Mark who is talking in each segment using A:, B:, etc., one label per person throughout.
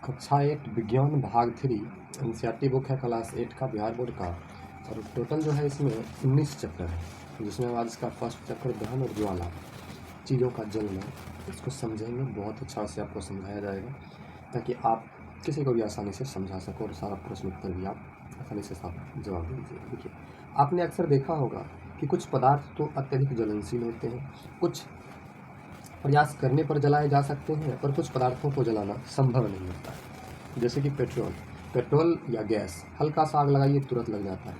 A: कक्षा 8 विज्ञान भाग 3 एनसीईआरटी बुक है क्लास 8 का बिहार बोर्ड का। और टोटल जो है इसमें 19 चैप्टर है, जिसमें आज इसका फर्स्ट चैप्टर दहन और ज्वाला, चीज़ों का जलना, इसको समझेंगे। बहुत अच्छा से आपको समझाया जाएगा ताकि आप किसी को भी आसानी से समझा सको और सारा प्रश्न उत्तर भी आप आसानी से साफ जवाब दे दीजिए। देखिए, आपने अक्सर देखा होगा कि कुछ पदार्थ तो अत्यधिक ज्वलनशील होते हैं, कुछ प्रयास करने पर जलाए जा सकते हैं, पर कुछ पदार्थों को जलाना संभव नहीं होता है। जैसे कि पेट्रोल या गैस, हल्का सा आग लगाइए तुरंत लग जाता है।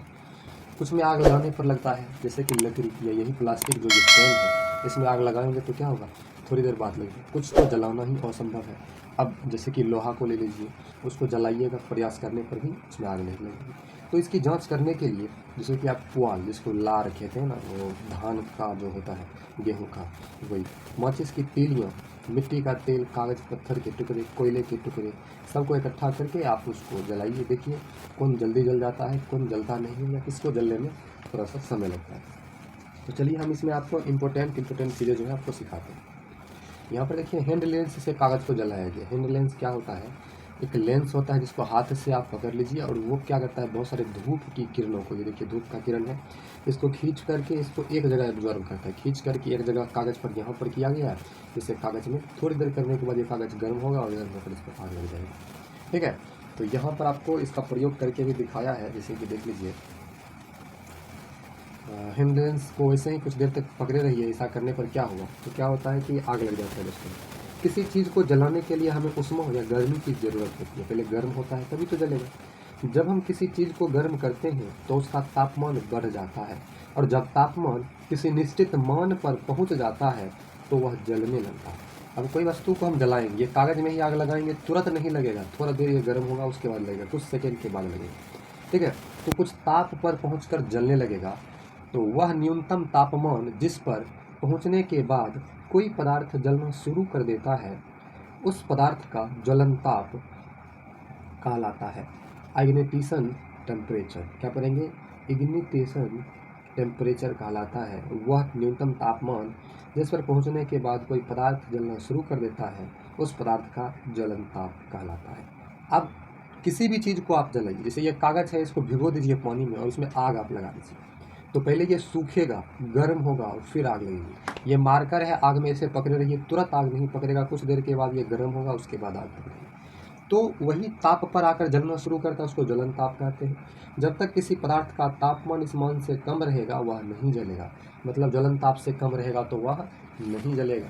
A: कुछ में आग लगाने पर लगता है, जैसे कि लकड़ी या यही प्लास्टिक जो स्टैंड है, इसमें आग लगाएंगे तो क्या होगा, थोड़ी देर बाद लगेगी। कुछ तो जलाना ही असंभव है। अब जैसे कि लोहा को ले लीजिए, उसको जलाइएगा, प्रयास करने पर भी उसमें आग नहीं लगेगी। तो इसकी जांच करने के लिए, जैसे कि आप पुआल, जिसको लार कहते हैं ना, वो धान का जो होता है, गेहूँ का, वही माचिस की तीलियाँ, मिट्टी का तेल, कागज़ पत्थर के टुकड़े, कोयले के टुकड़े, सबको इकट्ठा करके आप उसको जलाइए। देखिए कौन जल्दी जल जाता है, कौन जलता नहीं है, या किसको जलने में थोड़ा सा समय लगता है। तो चलिए हम इसमें आपको इम्पोर्टेंट चीज़ें जो है आपको सिखाते हैं। यहाँ पर देखिए, हैंड लेंस से कागज़ को जलाया गया। हैंड लेंस क्या होता है, एक लेंस होता है जिसको हाथ से आप पकड़ लीजिए, और वो क्या करता है, बहुत सारे धूप की किरणों को, ये देखिए धूप का किरण है, इसको खींच करके इसको एक जगह एब्जॉर्ब करता है। खींच करके एक जगह कागज़ पर यहाँ पर किया गया है, जिससे कागज़ में थोड़ी देर करने के बाद ये कागज़ गर्म होगा और गर्म होकर इस पर आग लग जाएगी। ठीक है, तो यहाँ पर आपको इसका प्रयोग करके भी दिखाया है। जैसे कि देख लीजिए, हैंड लेंस को वैसे ही कुछ देर तक पकड़े रहिए। ऐसा करने पर क्या होगा, तो क्या होता है कि आग लग जाता है दोस्तों। किसी चीज़ को जलाने के लिए हमें उष्मा या गर्मी की ज़रूरत होती है। पहले गर्म होता है तभी तो जलेगा। जब हम किसी चीज़ को गर्म करते हैं तो उसका तापमान बढ़ जाता है, और जब तापमान किसी निश्चित मान पर पहुंच जाता है तो वह जलने लगता है। अब कोई वस्तु को हम जलाएंगे, ये कागज़ में ही आग लगाएंगे, तुरंत नहीं लगेगा, थोड़ा देर ये गर्म होगा, उसके बाद लगेगा, कुछ सेकेंड के बाद लगेगा। ठीक है, तो कुछ ताप पर पहुँच जलने लगेगा। तो वह न्यूनतम तापमान जिस पर पहुंचने के बाद कोई पदार्थ जलना शुरू कर देता है, उस पदार्थ का ज्वलन ताप कहलाता है। इग्निशन टेम्परेचर, क्या पढ़ेंगे, इग्निशन टेम्परेचर कहलाता है वह न्यूनतम तापमान जिस पर पहुंचने के बाद कोई पदार्थ जलना शुरू कर देता है, उस पदार्थ का ज्वलन ताप कहलाता है। अब किसी भी चीज़ को आप जलाइए, जैसे ये कागज़ है, इसको भिगो दीजिए पानी में और उसमें आग आप लगा दीजिए, तो पहले ये सूखेगा, गर्म होगा और फिर आग लगेगी। ये मार्कर है, आग में ऐसे पकड़े रहिए, तुरंत आग नहीं पकड़ेगा, कुछ देर के बाद ये गर्म होगा, उसके बाद आग पकड़ेगी। तो वही ताप पर आकर जलना शुरू करता है, उसको ज्वलन ताप कहते हैं। जब तक किसी पदार्थ का तापमान इस मान से कम रहेगा वह नहीं जलेगा, मतलब ज्वलन ताप से कम रहेगा तो वह नहीं जलेगा।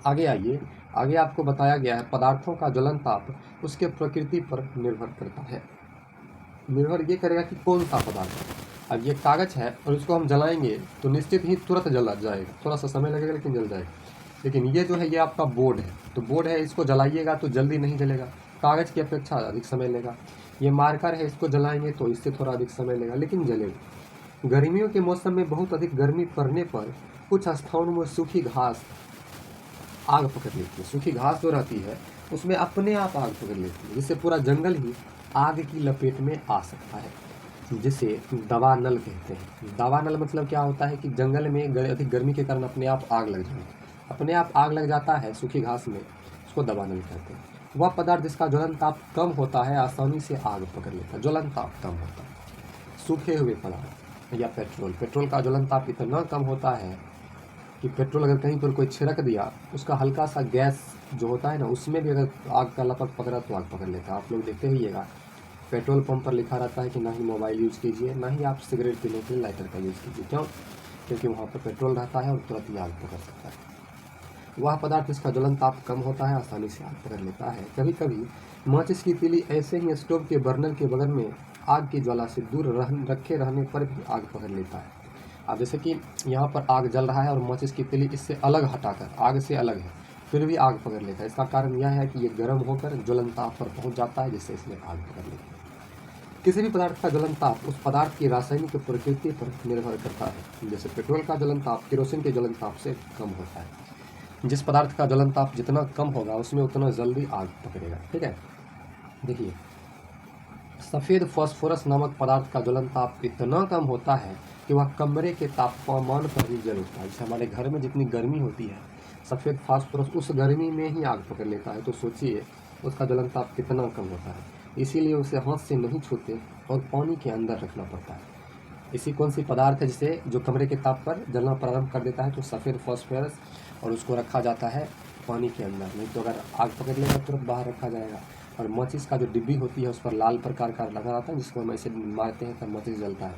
A: आगे आइए, आगे आपको बताया गया है पदार्थों का ज्वलन ताप उसके प्रकृति पर निर्भर करता है। निर्भर ये करेगा कि कौन सा पदार्थ है। अब ये कागज़ है और इसको हम जलाएंगे तो निश्चित ही तुरंत जला जाएगा, थोड़ा सा समय लगेगा लेकिन जल जाएगा। लेकिन ये जो है, ये आपका बोर्ड है, तो बोर्ड है, इसको जलाइएगा तो जल्दी नहीं जलेगा, कागज़ की अपेक्षा अधिक समय लेगा। ये मार्कर है, इसको जलाएंगे तो इससे थोड़ा अधिक समय लेगा, लेकिन जलेगा। गर्मियों के मौसम में बहुत अधिक गर्मी पड़ने पर कुछ स्थानों में सूखी घास आग पकड़ लेती है। सूखी घास जो रहती है उसमें अपने आप आग पकड़ लेती है, जिससे पूरा जंगल ही आग की लपेट में आ सकता है, जिसे दावानल कहते हैं। दावानल मतलब क्या होता है कि जंगल में अधिक गर्मी के कारण अपने आप आग लग जाए, अपने आप आग लग जाता है सूखी घास में, उसको दावानल कहते हैं। वह पदार्थ जिसका ज्वलन ताप कम होता है आसानी से आग पकड़ लेता है, ज्वलन ताप कम होता है। सूखे हुए पदार्थ या पेट्रोल का ज्वलन ताप इतना कम होता है कि पेट्रोल अगर कहीं पर कोई छिड़क दिया, उसका हल्का सा गैस जो होता है ना, उसमें भी अगर आग का लपक पकड़ा तो आग पकड़ लेता है। आप लोग देखते रहिएगा, पेट्रोल पंप पर लिखा रहता है कि ना ही मोबाइल यूज़ कीजिए, ना ही आप सिगरेट पीने के लिए लाइटर का यूज़ कीजिए। क्यों? क्योंकि वहाँ पर पेट्रोल रहता है और तुरंत ही आग पकड़ सकता है। वह पदार्थ जिसका ज्वलन ताप कम होता है आसानी से आग पकड़ लेता है। कभी कभी माचिस की तीली ऐसे ही स्टोव के बर्नर के बगल में आग की ज्वाला से दूर रखे रहने पर भी आग पकड़ लेता है। अब जैसे कि यहाँ पर आग जल रहा है और माचिस की तीली इससे अलग हटाकर, आग से अलग है, फिर भी आग पकड़ लेता है। इसका कारण यह है कि ये गर्म होकर ज्वलन ताप पर पहुँच जाता है, जिससे इसमें आग पकड़ लेती है। किसी भी पदार्थ का ज्वलन ताप उस पदार्थ की रासायनिक प्रकृति पर निर्भर करता है। जैसे पेट्रोल का ज्वलन ताप केरोसिन के ज्वलन ताप से कम होता है। जिस पदार्थ का ज्वलन ताप जितना कम होगा उसमें उतना जल्दी आग पकड़ेगा। ठीक है, देखिए, सफ़ेद फास्फोरस नामक पदार्थ का ज्वलन ताप इतना कम होता है कि वह कमरे के तापमान पर ही जल उठता है। जैसे हमारे घर में जितनी गर्मी होती है, सफ़ेद फास्फोरस उस गर्मी में ही आग पकड़ लेता है। तो सोचिए उसका ज्वलन ताप कितना कम होता है। इसीलिए उसे हाथ से नहीं छूते और पानी के अंदर रखना पड़ता है। इसी कौन सी पदार्थ है जिसे जो कमरे के ताप पर जलना प्रारंभ कर देता है, तो सफ़ेद फास्फोरस, और उसको रखा जाता है पानी के अंदर। नहीं तो अगर आग पकड़ लेगा तुरंत बाहर रखा जाएगा। और माचिस का जो डिब्बी होती है उस पर लाल प्रकार का लगा रहता है, जिसको हम ऐसे मारते हैं तब माचिस जलता है,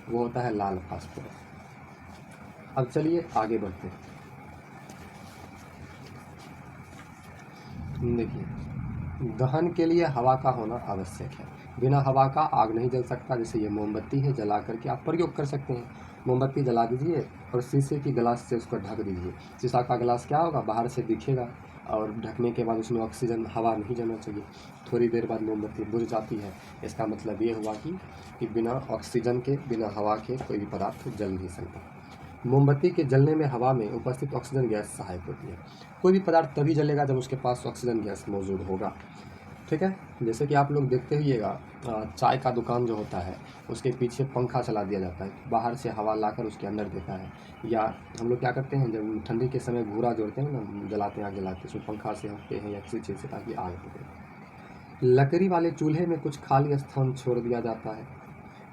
A: वो होता है लाल फास्फोरस। अब चलिए आगे बढ़ते हैं। देखिए, दहन के लिए हवा का होना आवश्यक है। बिना हवा का आग नहीं जल सकता। जैसे ये मोमबत्ती है, जला करके आप प्रयोग कर सकते हैं। मोमबत्ती जला दीजिए और शीशे की गिलास से उसको ढक दीजिए। शीशा का गिलास क्या होगा, बाहर से दिखेगा, और ढकने के बाद उसमें ऑक्सीजन हवा नहीं जाना चाहिए। थोड़ी देर बाद मोमबत्ती बुझ जाती है। इसका मतलब ये हुआ कि बिना ऑक्सीजन के, बिना हवा के कोई भी पदार्थ जल नहीं सकता। मोमबत्ती के जलने में हवा में उपस्थित ऑक्सीजन गैस सहायक होती है। कोई भी पदार्थ तभी जलेगा जब उसके पास ऑक्सीजन गैस मौजूद होगा। ठीक है, जैसे कि आप लोग देखते हुइएगा, चाय का दुकान जो होता है उसके पीछे पंखा चला दिया जाता है, बाहर से हवा लाकर उसके अंदर देता है। या हम लोग क्या करते हैं, जब ठंडी के समय घूरा जोड़ते हैं ना, जलाते हैं, आग जलाते हैं, उसमें पंखा से हटते हैं या किसी चीज़ से, ताकि आग पकड़े। लकड़ी वाले चूल्हे में कुछ खाली स्थान छोड़ दिया जाता है।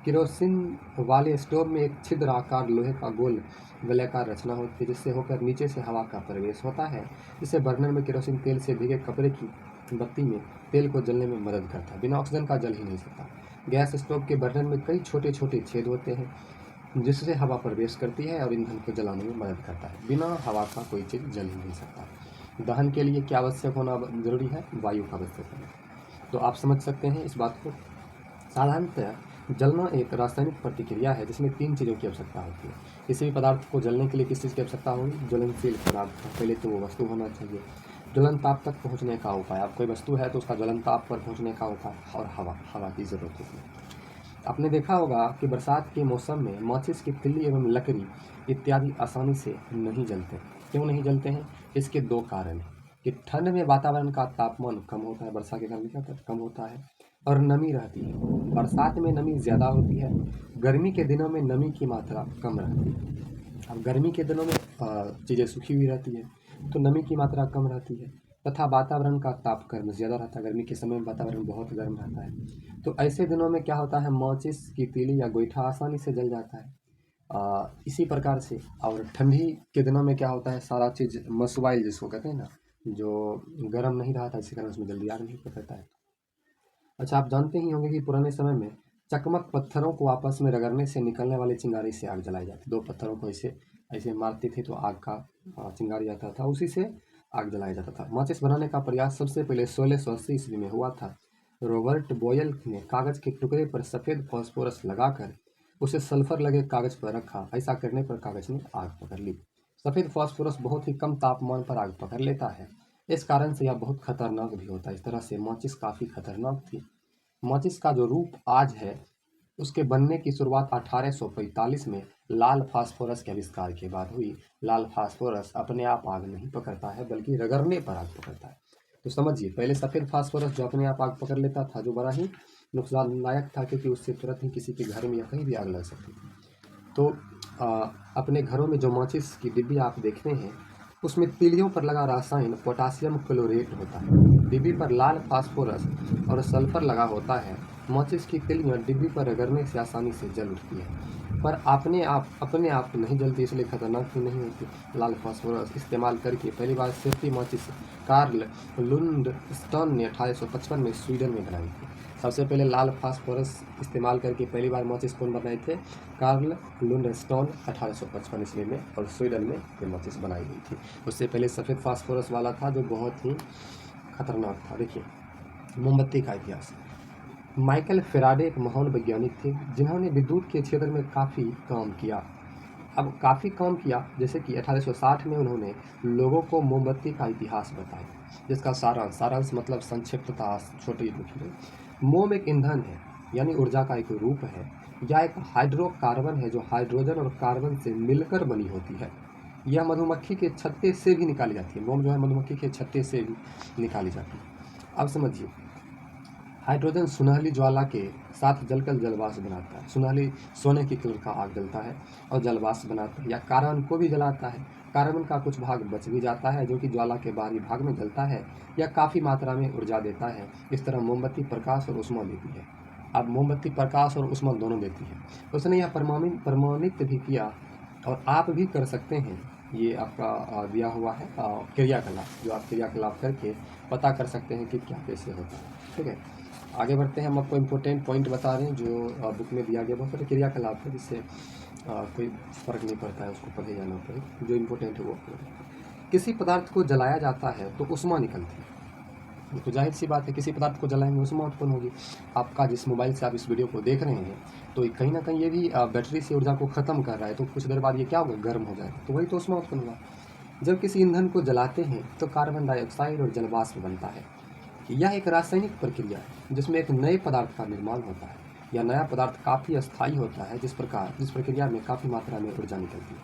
A: केरोसिन वाले स्टोव में एक छिद्र आकार लोहे का गोल वलयाकार रचना होती है, जिससे होकर नीचे से हवा का प्रवेश होता है। जिससे बर्नर में केरोसिन तेल से भीगे कपड़े की बत्ती में तेल को जलने में मदद करता है। बिना ऑक्सीजन का जल ही नहीं सकता। गैस स्टोव के बर्नर में कई छोटे छोटे छेद होते हैं, जिससे हवा प्रवेश करती है और ईंधन को जलाने में मदद करता है। बिना हवा का कोई चीज़ जल ही नहीं सकता। दहन के लिए क्या आवश्यक होना जरूरी है, वायु का आवश्यक होना। तो आप समझ सकते हैं इस बात को। साधारणतः जलना एक रासायनिक प्रतिक्रिया है जिसमें 3 चीज़ों की आवश्यकता होती है। किसी भी पदार्थ को जलने के लिए किस चीज़ की आवश्यकता होगी, ज्वलनशील पदार्थ का। पहले तो वो वस्तु होना चाहिए। ज्वलन ताप तक पहुंचने का उपाय, अब कोई वस्तु है तो उसका ज्वलन ताप पर पहुंचने का उपाय, और हवा की ज़रूरत होती है। आपने देखा होगा कि बरसात के मौसम में माचिस की तिल्ली एवं लकड़ी इत्यादि आसानी से नहीं जलते। क्यों नहीं जलते हैं? इसके 2 कारण हैं कि ठंड में वातावरण का तापमान कम होता है, वर्षा के कारण क्या होता है, कम होता है, और नमी रहती है। बरसात में नमी ज़्यादा होती है, गर्मी के दिनों में नमी की मात्रा कम रहती है। अब गर्मी के दिनों में चीज़ें सूखी हुई रहती है, तो नमी की मात्रा कम रहती है, तथा वातावरण का तापक्रम ज़्यादा रहता है। गर्मी के समय में वातावरण बहुत गर्म रहता है। तो ऐसे दिनों में क्या होता है, माचिस की तीली या गोईठा आसानी से जल जाता है। इसी प्रकार से, और ठंडी के दिनों में क्या होता है, सारा चीज़ मसवाइल जिसको कहते हैं ना, जो गर्म नहीं रहा था, इसी कारण उसमें जल्दी आग नहीं पकड़ता है। अच्छा, आप जानते ही होंगे कि पुराने समय में चकमक पत्थरों को आपस में रगड़ने से निकलने वाली चिंगारी से आग जलाई जाती। 2 पत्थरों को ऐसे ऐसे मारते थे तो आग का चिंगारी आता था, उसी से आग जलाया जाता था। माचिस बनाने का प्रयास सबसे पहले 1680 ईस्वी में हुआ था। रॉबर्ट बॉयल ने कागज के टुकड़े पर सफ़ेद फास्फोरस लगाकर उसे सल्फर लगे कागज पर रखा। ऐसा करने पर कागज ने आग पकड़ ली। सफ़ेद फास्फोरस बहुत ही कम तापमान पर आग पकड़ लेता है, इस कारण से यह बहुत खतरनाक भी होता है। इस तरह से माचिस काफ़ी खतरनाक थी। माचिस का जो रूप आज है, उसके बनने की शुरुआत 1845 में लाल फास्फोरस के आविष्कार के बाद हुई। लाल फास्फोरस अपने आप आग नहीं पकड़ता है, बल्कि रगड़ने पर आग पकड़ता है। तो समझिए, पहले सफ़ेद फास्फोरस जो अपने आप आग पकड़ लेता था, जो बड़ा ही नुकसानदायक था, क्योंकि उससे तुरंत ही किसी के घर में या कहीं भी आग लग सकती थी। तो अपने घरों में जो माचिस की डिब्बी आप देखते हैं, उसमें तीलियों पर लगा रासायन पोटासियम क्लोरेट होता है। डिब्बी पर लाल फास्फोरस और सल्फर लगा होता है। माचिस की तिलियाँ डिब्बी पर रगड़ने से आसानी से जल उठती है, पर अपने आप नहीं जलती, इसलिए खतरनाक भी नहीं होती। लाल फास्फोरस इस्तेमाल करके पहली बार सेफ्टी माचिस कार्ल लुंडस्टोन ने 1855 में स्वीडन में बनाई थी। सबसे पहले लाल फास्फोरस इस्तेमाल करके पहली बार माचिस कौन बनाए थे? कार्ल लुंडस्टोन, 1855 ईस्वी में, और स्वीडन में ये माचिस बनाई गई थी। उससे पहले सफ़ेद फास्फोरस वाला था, जो बहुत ही खतरनाक था। देखिए, मोमबत्ती का इतिहास। माइकल फेराडे एक महान वैज्ञानिक थे, जिन्होंने विद्युत के क्षेत्र में काफ़ी काम किया। अब काफ़ी काम किया, जैसे कि 1860 में उन्होंने लोगों को मोमबत्ती का इतिहास बताया, जिसका सारांश मतलब संक्षिप्तता, छोटी लिखी में। मोम एक ईंधन है, यानी ऊर्जा का एक रूप है, या एक हाइड्रोकार्बन है जो हाइड्रोजन और कार्बन से मिलकर बनी होती है। यह मधुमक्खी के छत्ते से भी निकाली जाती है। मोम जो है मधुमक्खी के छत्ते से भी निकाली जाती है। अब समझिए, हाइड्रोजन सुनहली ज्वाला के साथ जलकर जलवाष्प बनाता है। सुनहली सोने की कलर का आग जलता है और जलवाष्प बनाता है, या कार्बन को भी जलाता है। कार्बन का कुछ भाग बच भी जाता है जो कि ज्वाला के बाहरी भाग में जलता है या काफ़ी मात्रा में ऊर्जा देता है। इस तरह मोमबत्ती प्रकाश और ऊष्मा देती है। अब मोमबत्ती प्रकाश और ऊष्मा दोनों देती है। उसने यह प्रमाणित भी किया और आप भी कर सकते हैं। ये आपका दिया हुआ है क्रियाकलाप, जो आप क्रियाकलाप करके पता कर सकते हैं कि क्या कैसे होता है। ठीक है, आगे बढ़ते हैं। हम आपको इम्पोर्टेंट पॉइंट बता रहे हैं जो बुक में दिया गया। बहुत सारे क्रियाकलाप है जिससे कोई फ़र्क नहीं पड़ता है, उसको पढ़े जाना पड़े। जो इम्पोर्टेंट है वो किसी पदार्थ को जलाया जाता है तो ऊष्मा निकलती है। तो जाहिर सी बात है, किसी पदार्थ को जलाएंगे ऊष्मा उत्पन्न होगी। आपका जिस मोबाइल से आप इस वीडियो को देख रहे हैं तो कहीं ना कहीं ये भी बैटरी से ऊर्जा को ख़त्म कर रहा है, तो कुछ देर बाद ये क्या होगा, गर्म हो जाएगा, तो वही तो ऊष्मा उत्पन्न हुआ। जब किसी ईंधन को जलाते हैं तो कार्बन डाइऑक्साइड और जलवाष्प बनता है। यह एक रासायनिक प्रक्रिया है जिसमें एक नए पदार्थ का निर्माण होता है। यह नया पदार्थ काफ़ी अस्थायी होता है, जिस प्रक्रिया में काफ़ी मात्रा में ऊर्जा निकलती है,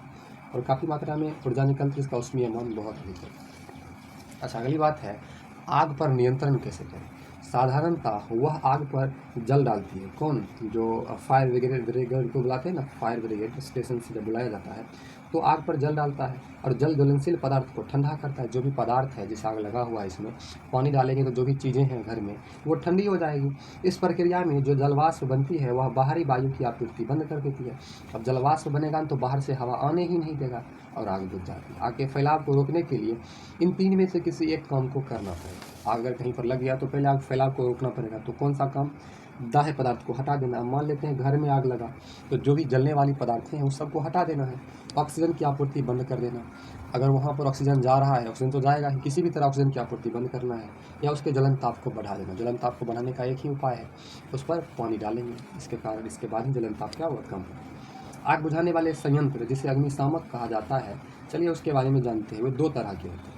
A: और काफ़ी मात्रा में ऊर्जा निकलती है, इसका ऊष्मीय मान बहुत अधिक है। अच्छा, अगली बात है आग पर नियंत्रण कैसे करें। साधारणतः वह आग पर जल डालती है। कौन? जो फायर ब्रिगेड को बुलाते हैं ना, फायर ब्रिगेड स्टेशन से जब बुलाया जाता है तो आग पर जल डालता है और जल ज्वलनशील पदार्थ को ठंडा करता है। जो भी पदार्थ है जिस आग लगा हुआ है, इसमें पानी डालेंगे तो जो भी चीज़ें हैं घर में वो ठंडी हो जाएगी। इस प्रक्रिया में जो जलवाष्प बनती है वह बाहरी वायु की आपूर्ति बंद कर देती है। अब जलवाष्प बनेगा तो बाहर से हवा आने ही नहीं देगा और आग बुझ जाती है। आग के फैलाव को रोकने के लिए इन तीन में से किसी एक काम को करना पड़ेगा। आग अगर कहीं पर लग गया तो पहले आग फैलाव को रोकना पड़ेगा। तो कौन सा काम? दाह्य पदार्थ को हटा देना। मान लेते हैं घर में आग लगा तो जो भी जलने वाली पदार्थ हैं उस सबको हटा देना है। ऑक्सीजन की आपूर्ति बंद कर देना। अगर वहाँ पर ऑक्सीजन जा रहा है, ऑक्सीजन तो जाएगा ही, किसी भी तरह ऑक्सीजन की आपूर्ति बंद करना है, या उसके जलन ताप को बढ़ा देना। जलन ताप को बढ़ाने का एक ही उपाय है, उस पर पानी डालेंगे, इसके बाद ही जलन ताप क्या होगा, कम होगा। आग बुझाने वाले संयंत्र जिसे अग्निशामक कहा जाता है, चलिए उसके बारे में जानते हैं। वे दो तरह के होते हैं।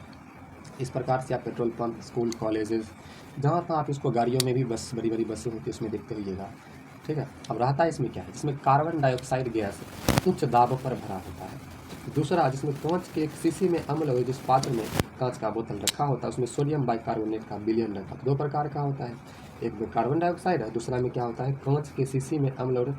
A: इस प्रकार से आप पेट्रोल पंप, स्कूल, कॉलेजेस, जहाँ तहाँ आप इसको गाड़ियों में भी बस, बड़ी बड़ी बसें होती है उसमें देखते होइएगा। ठीक है, अब रहता है इसमें क्या है, इसमें कार्बन डाइऑक्साइड गैस उच्च दाब पर भरा होता है। दूसरा, जिसमें कांच के एक शीशी में अम्ल और जिस पात्र में कांच का बोतल रखा होता है उसमें सोडियम बाइकार्बोनेट का विलयन रहता है। दो प्रकार का होता है, एक में कार्बन डाइऑक्साइड है, दूसरा में क्या होता है, कांच के शीशी में अम्ल और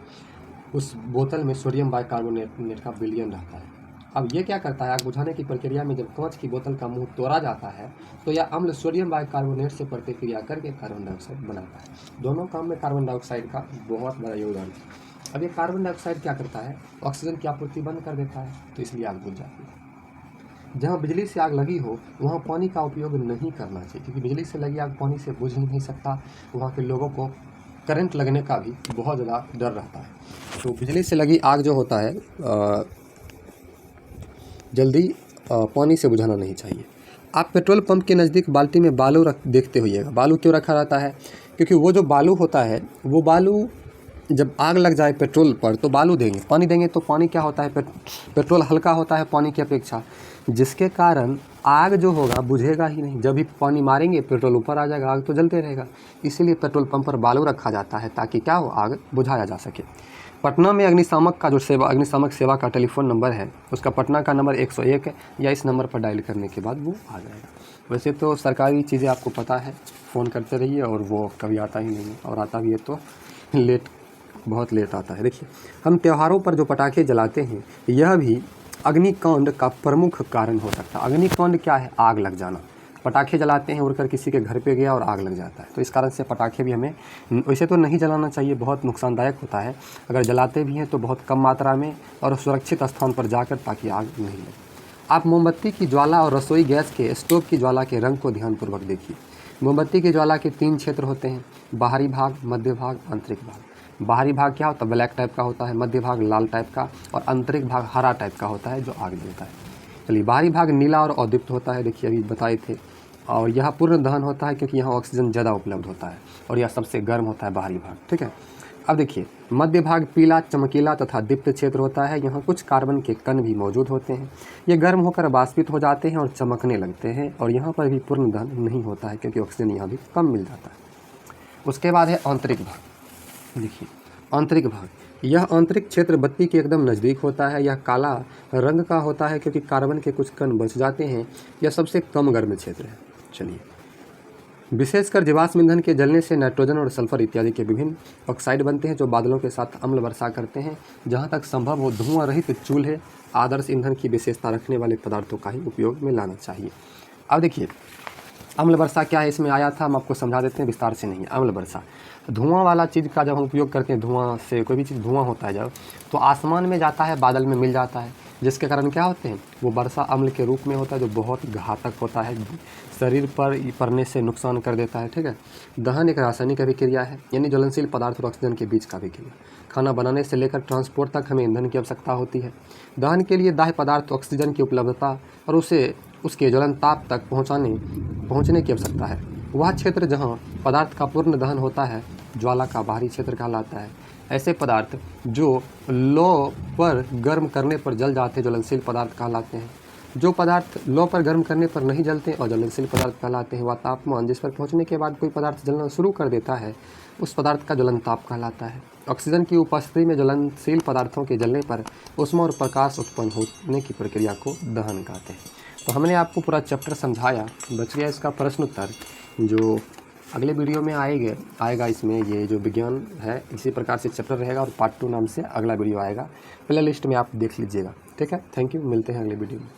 A: उस बोतल में सोडियम बाइकार्बोनेट का विलयन रहता है। अब ये क्या करता है, आग बुझाने की प्रक्रिया में जब कांच की बोतल का मुंह तोड़ा जाता है तो यह अम्ल सोडियम बाइकार्बोनेट से प्रतिक्रिया करके कार्बन डाइऑक्साइड बनाता है। दोनों काम में कार्बन डाइऑक्साइड का बहुत बड़ा योगदान है। अब ये कार्बन डाइऑक्साइड क्या करता है, ऑक्सीजन की आपूर्ति बंद कर देता है, तो इसलिए आग बुझ जाती है। जहाँ बिजली से आग लगी हो वहाँ पानी का उपयोग नहीं करना चाहिए, क्योंकि बिजली से लगी आग पानी से बुझ ही नहीं सकता। वहाँ के लोगों को करंट लगने का भी बहुत ज़्यादा डर रहता है। तो बिजली से लगी आग जो होता है जल्दी पानी से बुझाना नहीं चाहिए। आप पेट्रोल पंप के नज़दीक बाल्टी में बालू देखते होइएगा। बालू क्यों रखा रहता है? क्योंकि वो जो बालू होता है, वो बालू जब आग लग जाए पेट्रोल पर तो बालू देंगे, पानी देंगे तो पानी क्या होता है, पेट्रोल हल्का होता है पानी की अपेक्षा, जिसके कारण आग जो होगा बुझेगा ही नहीं। जब भी पानी मारेंगे पेट्रोल ऊपर आ जाएगा, आग तो जलते रहेगा। इसीलिए पेट्रोल पंप पर बालू रखा जाता है ताकि क्या हो, आग बुझाया जा सके। पटना में अग्निशामक सेवा का टेलीफोन नंबर है, उसका पटना का नंबर 101 है, या इस नंबर पर डायल करने के बाद वो आ जाएगा। वैसे तो सरकारी चीज़ें आपको पता है, फ़ोन करते रहिए और वो कभी आता ही नहीं है, और आता भी है तो बहुत लेट आता है। देखिए, हम त्योहारों पर जो पटाखे जलाते हैं यह भी अग्निकांड का प्रमुख कारण हो सकता है। अग्निकांड क्या है? आग लग जाना। पटाखे जलाते हैं, उड़कर किसी के घर पे गया और आग लग जाता है, तो इस कारण से पटाखे भी हमें वैसे तो नहीं जलाना चाहिए, बहुत नुकसानदायक होता है। अगर जलाते भी हैं तो बहुत कम मात्रा में और सुरक्षित स्थान पर जाकर, ताकि आग नहीं लगे। आप मोमबत्ती की ज्वाला और रसोई गैस के स्टोव की ज्वाला के रंग को ध्यानपूर्वक देखिए। मोमबत्ती की ज्वाला के 3 क्षेत्र होते हैं, बाहरी भाग, मध्य भाग, आंतरिक भाग। बाहरी भाग क्या होता है? ब्लैक टाइप का होता है। मध्य भाग लाल टाइप का, और आंतरिक भाग हरा टाइप का होता है जो आग देता है। चलिए, बाहरी भाग नीला और अदीप्त होता है, देखिए अभी बताए थे, और यह पूर्ण दहन होता है क्योंकि यहाँ ऑक्सीजन ज़्यादा उपलब्ध होता है, और यह सबसे गर्म होता है बाहरी भाग। ठीक है, अब देखिए, मध्य भाग पीला, चमकीला तथा दीप्त क्षेत्र होता है। यहाँ कुछ कार्बन के कण भी मौजूद होते हैं। ये गर्म होकर वाष्पित हो जाते हैं और चमकने लगते हैं, और यहाँ पर भी पूर्ण दहन नहीं होता है क्योंकि ऑक्सीजन यहाँ भी कम मिल जाता है। उसके बाद है आंतरिक भाग। देखिए, आंतरिक भाग, यह आंतरिक क्षेत्र बत्ती के एकदम नज़दीक होता है। यह काला रंग का होता है क्योंकि कार्बन के कुछ कण बच जाते हैं। यह सबसे कम गर्म क्षेत्र है। चलिए, विशेषकर जीवाश्म ईंधन के जलने से नाइट्रोजन और सल्फर इत्यादि के विभिन्न ऑक्साइड बनते हैं जो बादलों के साथ अम्ल वर्षा करते हैं। जहाँ तक संभव हो धुआं रहित चूल्हे आदर्श ईंधन की विशेषता रखने वाले पदार्थों का ही उपयोग में लाना चाहिए। अब देखिए अम्ल वर्षा क्या है, इसमें आया था, हम आपको समझा देते हैं विस्तार से नहीं। अम्ल वर्षा धुआं वाला चीज़ का जब हम उपयोग करते हैं, धुआं से कोई भी चीज़ धुआं होता है जब, तो आसमान में जाता है, बादल में मिल जाता है, जिसके कारण क्या होते हैं, वो वर्षा अम्ल के रूप में होता है जो बहुत घातक होता है, शरीर पर पड़ने से नुकसान कर देता है। ठीक है। दहन एक रासायनिक अभिक्रिया है, यानी ज्वलनशील पदार्थ और ऑक्सीजन के बीच का अभिक्रिया। खाना बनाने से लेकर ट्रांसपोर्ट तक हमें ईंधन की आवश्यकता होती है। दहन के लिए दाह्य पदार्थ ऑक्सीजन की उपलब्धता और उसे उसके ज्वलन ताप तक पहुँचने की आवश्यकता है। वह क्षेत्र जहाँ पदार्थ का पूर्ण दहन होता है ज्वाला का बाहरी क्षेत्र कहलाता है। ऐसे पदार्थ जो लौ पर गर्म करने पर जल जाते हैं ज्वलनशील पदार्थ कहलाते हैं। जो पदार्थ लौ पर गर्म करने पर नहीं जलते और ज्वलनशील पदार्थ कहलाते हैं। वह तापमान जिस पर पहुंचने के बाद कोई पदार्थ जलना शुरू कर देता है उस पदार्थ का ज्वलन ताप कहलाता है। ऑक्सीजन की उपस्थिति में ज्वलनशील पदार्थों के जलने पर ऊष्मा और प्रकाश उत्पन्न होने की प्रक्रिया को दहन कहते हैं। तो हमने आपको पूरा चैप्टर समझाया, बच गया इसका प्रश्न उत्तर जो अगले वीडियो में आएगा। इसमें ये जो विज्ञान है इसी प्रकार से चैप्टर रहेगा और पार्ट 2 नाम से अगला वीडियो आएगा। प्ले लिस्ट में आप देख लीजिएगा। ठीक है, थैंक यू, मिलते हैं अगले वीडियो में।